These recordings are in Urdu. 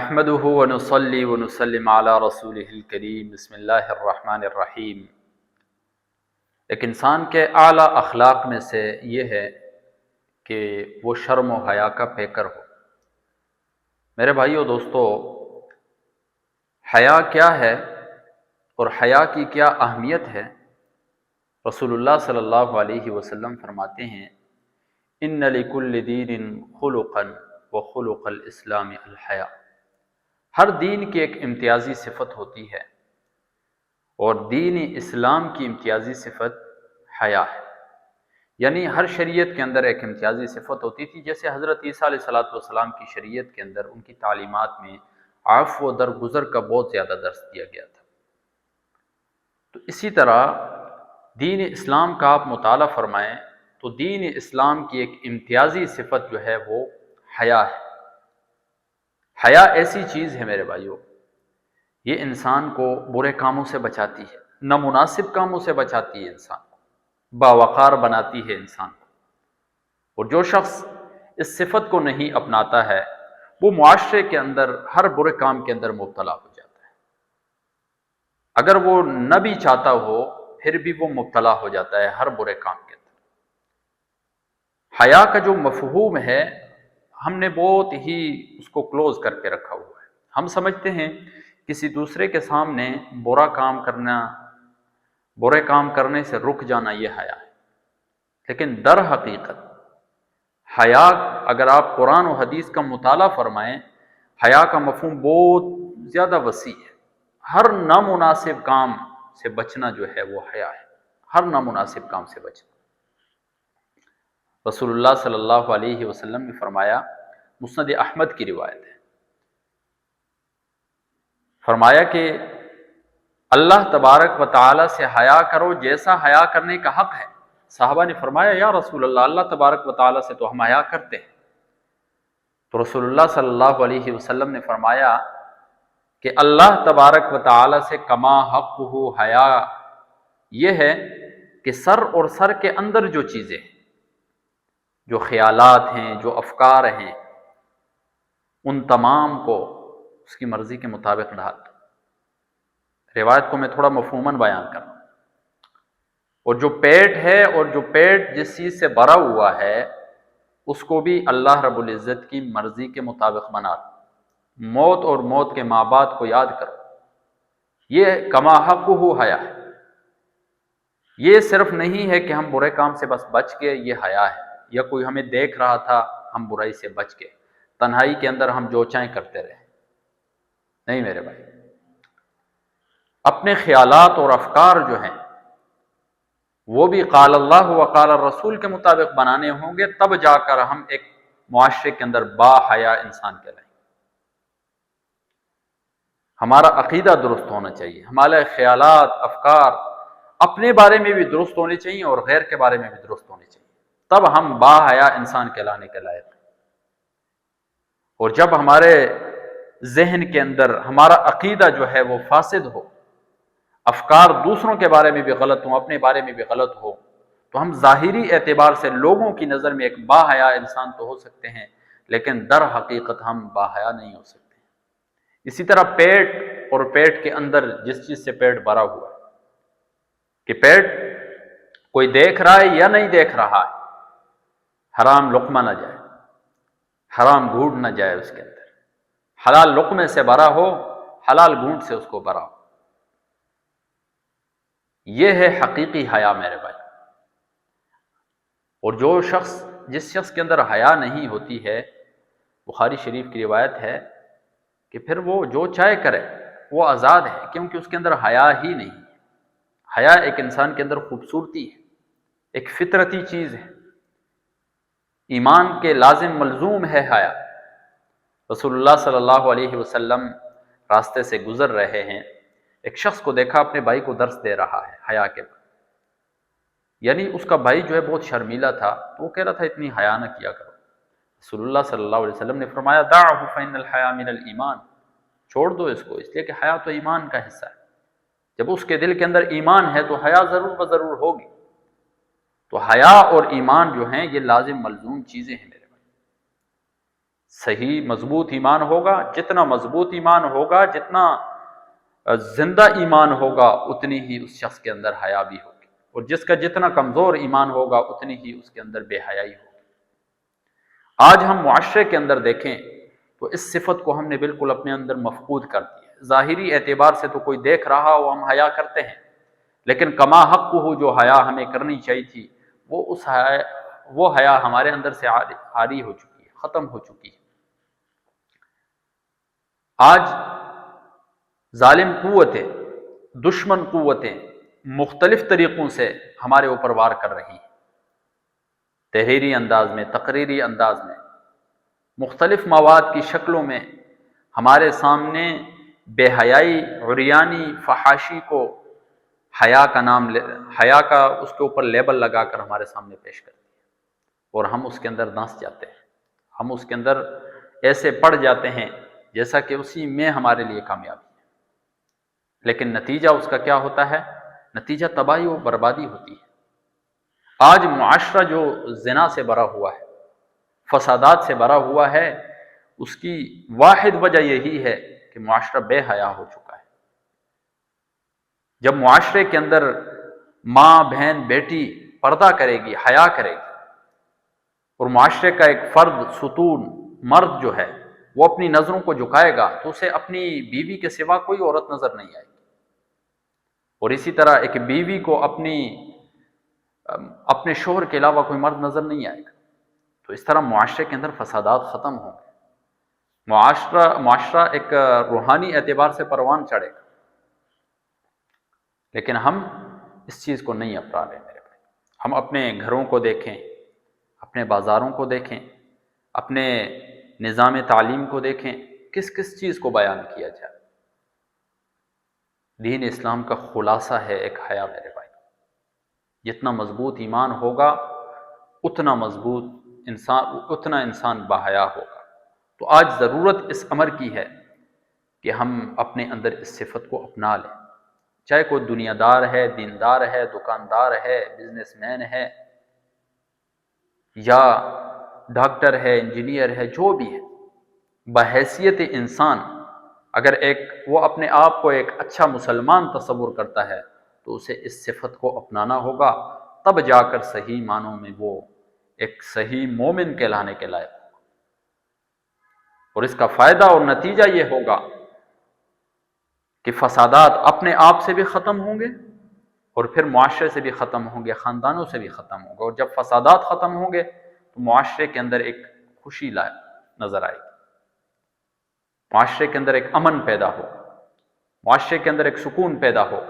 نحمده ونصلي ونسلم على رسوله الکریم بسم اللہ الرحمن الرحیم۔ ایک انسان کے اعلیٰ اخلاق میں سے یہ ہے کہ وہ شرم و حیا کا پیکر ہو۔ میرے بھائیو دوستو، حیا کیا ہے اور حیا کی کیا اہمیت ہے؟ رسول اللہ صلی اللہ علیہ وسلم فرماتے ہیں ان لکل دین خلقا وخلق الاسلام الحیا۔ ہر دین کی ایک امتیازی صفت ہوتی ہے اور دین اسلام کی امتیازی صفت حیا ہے۔ یعنی ہر شریعت کے اندر ایک امتیازی صفت ہوتی تھی، جیسے حضرت عیسیٰ علیہ السلام کی شریعت کے اندر ان کی تعلیمات میں عفو و درگزر کا بہت زیادہ درس دیا گیا تھا۔ تو اسی طرح دین اسلام کا آپ مطالعہ فرمائیں تو دین اسلام کی ایک امتیازی صفت جو ہے وہ حیا ہے۔ حیا ایسی چیز ہے میرے بھائیو، یہ انسان کو برے کاموں سے بچاتی ہے، نامناسب کاموں سے بچاتی ہے، انسان کو باوقار بناتی ہے انسان کو۔ اور جو شخص اس صفت کو نہیں اپناتا ہے وہ معاشرے کے اندر ہر برے کام کے اندر مبتلا ہو جاتا ہے۔ اگر وہ نہ بھی چاہتا ہو پھر بھی وہ مبتلا ہو جاتا ہے ہر برے کام کے اندر۔ حیا کا جو مفہوم ہے ہم نے بہت ہی اس کو کلوز کر کے رکھا ہوا ہے۔ ہم سمجھتے ہیں کسی دوسرے کے سامنے برا کام کرنا، برے کام کرنے سے رک جانا یہ حیا ہے، لیکن در حقیقت حیا اگر آپ قرآن و حدیث کا مطالعہ فرمائیں، حیا کا مفہوم بہت زیادہ وسیع ہے۔ ہر نامناسب کام سے بچنا جو ہے وہ حیا ہے، ہر نامناسب کام سے بچنا۔ رسول اللہ صلی اللہ علیہ وسلم نے فرمایا، مسند احمد کی روایت ہے، فرمایا کہ اللہ تبارک و تعالی سے حیا کرو جیسا حیا کرنے کا حق ہے۔ صحابہ نے فرمایا یا رسول اللہ تبارک و تعالی سے تو ہم حیا کرتے ہیں۔ تو رسول اللہ صلی اللہ علیہ وسلم نے فرمایا کہ اللہ تبارک و تعالی سے کما حقہ حیا یہ ہے کہ سر اور سر کے اندر جو چیزیں ہیں، جو خیالات ہیں، جو افکار ہیں، ان تمام کو اس کی مرضی کے مطابق ڈھال دو۔ روایت کو میں تھوڑا مفہوماً بیان کروں، اور جو پیٹ ہے اور جو پیٹ جس چیز سے بھرا ہوا ہے اس کو بھی اللہ رب العزت کی مرضی کے مطابق بنا دو۔ موت اور موت کے ماں باپ کو یاد کرو، یہ کما حقہ حیا ہے۔ یہ صرف نہیں ہے کہ ہم برے کام سے بس بچ گئے یہ حیا ہے، یا کوئی ہمیں دیکھ رہا تھا ہم برائی سے بچ گئے، تنہائی کے اندر ہم جو چاہیں کرتے رہے۔ نہیں میرے بھائی، اپنے خیالات اور افکار جو ہیں وہ بھی قال اللہ و قال الرسول کے مطابق بنانے ہوں گے، تب جا کر ہم ایک معاشرے کے اندر با حیا انسان کہلائیں گے۔ ہمارا عقیدہ درست ہونا چاہیے، ہمارے خیالات افکار اپنے بارے میں بھی درست ہونے چاہیے اور غیر کے بارے میں بھی درست ہونے چاہیے، تب ہم با حیا انسان کہلانے کے لائق ہیں۔ اور جب ہمارے ذہن کے اندر ہمارا عقیدہ جو ہے وہ فاسد ہو، افکار دوسروں کے بارے میں بھی غلط ہوں، اپنے بارے میں بھی غلط ہو، تو ہم ظاہری اعتبار سے لوگوں کی نظر میں ایک با حیا انسان تو ہو سکتے ہیں، لیکن در حقیقت ہم با حیا نہیں ہو سکتے۔ اسی طرح پیٹ اور پیٹ کے اندر جس چیز سے پیٹ بھرا ہوا ہے، کہ پیٹ کوئی دیکھ رہا ہے یا نہیں دیکھ رہا ہے، حرام لقمہ نہ جائے، حرام گھونٹ نہ جائے اس کے اندر، حلال لقمے سے بھرا ہو، حلال گھونٹ سے اس کو بھرا ہو۔ یہ ہے حقیقی حیا میرے بھائی۔ اور جس شخص کے اندر حیا نہیں ہوتی ہے، بخاری شریف کی روایت ہے کہ پھر وہ جو چاہے کرے، وہ آزاد ہے، کیونکہ اس کے اندر حیا ہی نہیں ہے۔ حیا ایک انسان کے اندر خوبصورتی ہے، ایک فطرتی چیز ہے، ایمان کے لازم ملزوم ہے حیا۔ رسول اللہ صلی اللہ علیہ وسلم راستے سے گزر رہے ہیں، ایک شخص کو دیکھا اپنے بھائی کو درس دے رہا ہے حیا کے بعد، یعنی اس کا بھائی جو ہے بہت شرمیلا تھا، تو وہ کہہ رہا تھا اتنی حیا نہ کیا کرو۔ رسول اللہ صلی اللہ علیہ وسلم نے فرمایا دعہ فإن الحیا من الایمان، چھوڑ دو اس کو، اس لیے کہ حیا تو ایمان کا حصہ ہے۔ جب اس کے دل کے اندر ایمان ہے تو حیا ضرور بضرور ہوگی۔ تو حیا اور ایمان جو ہیں یہ لازم ملزوم چیزیں ہیں میرے بھائی۔ صحیح مضبوط ایمان ہوگا، جتنا مضبوط ایمان ہوگا، جتنا زندہ ایمان ہوگا، اتنی ہی اس شخص کے اندر حیا بھی ہوگی، اور جس کا جتنا کمزور ایمان ہوگا اتنی ہی اس کے اندر بے حیائی ہوگی۔ آج ہم معاشرے کے اندر دیکھیں تو اس صفت کو ہم نے بالکل اپنے اندر مفقود کر دیا ہے۔ ظاہری اعتبار سے تو کوئی دیکھ رہا ہو ہم حیا کرتے ہیں، لیکن کما حق ہو جو حیا ہمیں کرنی چاہیے تھی، وہ حیا ہمارے اندر سے عاری ہو چکی ہے، ختم ہو چکی ہے۔ آج ظالم قوتیں، دشمن قوتیں مختلف طریقوں سے ہمارے اوپر وار کر رہی ہیں، تحریری انداز میں، تقریری انداز میں، مختلف مواد کی شکلوں میں ہمارے سامنے بے حیائی، عریانی، فحاشی کو حیا کا اس کے اوپر لیبل لگا کر ہمارے سامنے پیش کرتی ہے، اور ہم اس کے اندر دھنس جاتے ہیں، ہم اس کے اندر ایسے پڑ جاتے ہیں جیسا کہ اسی میں ہمارے لیے کامیابی ہے، لیکن نتیجہ اس کا کیا ہوتا ہے؟ نتیجہ تباہی و بربادی ہوتی ہے۔ آج معاشرہ جو زنا سے بھرا ہوا ہے، فسادات سے بھرا ہوا ہے، اس کی واحد وجہ یہی ہے کہ معاشرہ بے حیا ہو چکا ہے۔ جب معاشرے کے اندر ماں، بہن، بیٹی پردہ کرے گی، حیا کرے گی، اور معاشرے کا ایک فرد، ستون، مرد جو ہے وہ اپنی نظروں کو جھکائے گا تو اسے اپنی بیوی کے سوا کوئی عورت نظر نہیں آئے گی، اور اسی طرح ایک بیوی کو اپنے شوہر کے علاوہ کوئی مرد نظر نہیں آئے گا۔ تو اس طرح معاشرے کے اندر فسادات ختم ہوں گے، معاشرہ ایک روحانی اعتبار سے پروان چڑھے گا، لیکن ہم اس چیز کو نہیں اپنا رہے میرے بھائی۔ ہم اپنے گھروں کو دیکھیں، اپنے بازاروں کو دیکھیں، اپنے نظام تعلیم کو دیکھیں، کس کس چیز کو بیان کیا جائے۔ دین اسلام کا خلاصہ ہے ایک حیا میرے بھائی۔ جتنا مضبوط ایمان ہوگا اتنا انسان باحیا ہوگا۔ تو آج ضرورت اس امر کی ہے کہ ہم اپنے اندر اس صفت کو اپنا لیں، چاہے کوئی دنیا دار ہے، دیندار ہے، دکاندار ہے، بزنس مین ہے، یا ڈاکٹر ہے، انجینئر ہے، جو بھی ہے، بحیثیت انسان اگر وہ اپنے آپ کو ایک اچھا مسلمان تصور کرتا ہے تو اسے اس صفت کو اپنانا ہوگا، تب جا کر صحیح معنوں میں وہ ایک صحیح مومن کہلانے کے لائق ہوگا، اور اس کا فائدہ اور نتیجہ یہ ہوگا کہ فسادات اپنے آپ سے بھی ختم ہوں گے، اور پھر معاشرے سے بھی ختم ہوں گے، خاندانوں سے بھی ختم ہوں گے، اور جب فسادات ختم ہوں گے تو معاشرے کے اندر ایک خوشی نظر آئے گی، معاشرے کے اندر ایک امن پیدا ہو، معاشرے کے اندر ایک سکون پیدا ہو،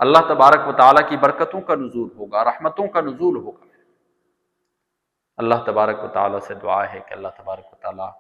اللہ تبارک و تعالیٰ کی برکتوں کا نزول ہوگا، رحمتوں کا نزول ہوگا۔ اللہ تبارک و تعالیٰ سے دعا ہے کہ اللہ تبارک و تعالیٰ